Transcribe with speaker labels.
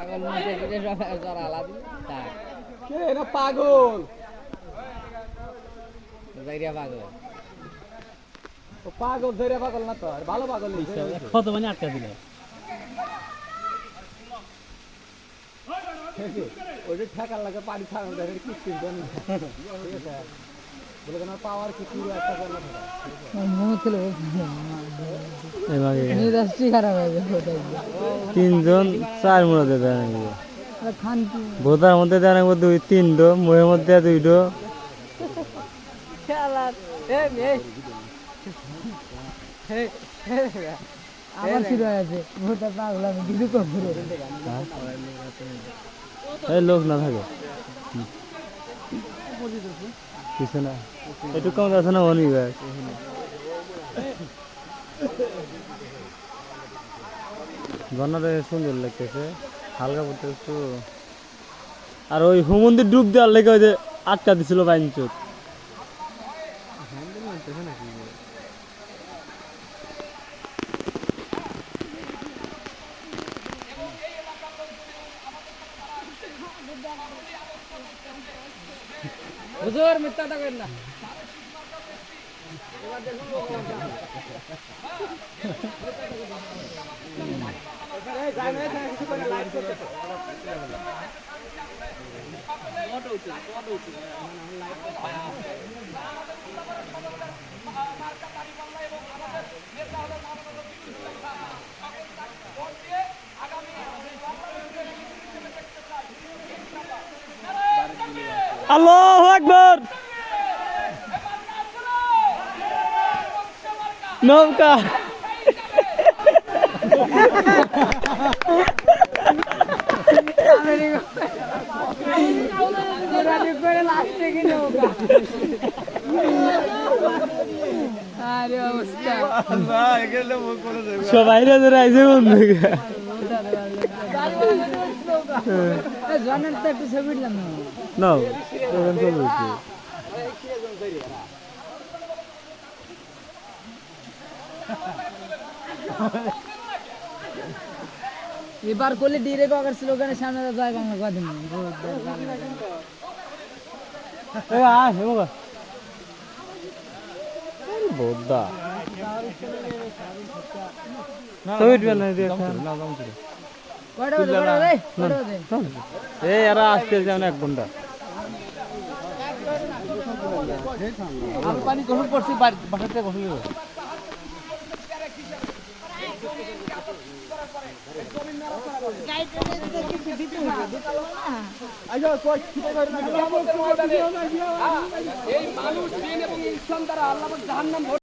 Speaker 1: পাগল মধ্যে গিয়ে সব জরা আলাদা থাক
Speaker 2: কে না পাগল
Speaker 1: জায়গা পাগল
Speaker 2: ও পাগল ধরে পাগল না তো আর ভালো পাগল
Speaker 3: কত মানে আটকা দিলে
Speaker 2: ওইটা ঠেকার লাগে পানি ছাড়ানো যায় কি চিন্তা নেই ঠিক আছে বলে কেন পাওয়ার কি পুরো একটা করে না
Speaker 3: তিনজন চার মধ্যে দেয় নাকি ভোতার মধ্যে দেয় নাকি দুই তিনটো মহের মধ্যে দুইটো
Speaker 1: আমার শুরু হয়েছে ভোটার পাগল আমি কিছু করবো
Speaker 3: এই লোক না থাকে কিছু না একটু কম আছে না অনেক ব্যাগ ঝর্ণাটা সুন্দর লাগতেছে হালকা পড়তে একটু আর ওই হুমন্দির ডুব দেওয়ার লেগে ওই যে আটকা দিছিল বাইনচুত
Speaker 1: হুজুর মিথ্যা থাকেন না
Speaker 3: আল্লাহু আকবার নৌকা সবাই রাইছে বন্ধু
Speaker 1: একটু ছবি দিলাম
Speaker 3: না
Speaker 1: এবার করলে ডিরেক্ট অগার স্লোগানের সামনে যায় বাংলা কদিন
Speaker 3: বোদ্দা এরা আসতে এক ঘন্টা
Speaker 2: পানি গোসল করছি বাসাতে গোসল এই মানুষ দিন এবং ইসলাম দ্বারা আল্লাহ জাহান্নাম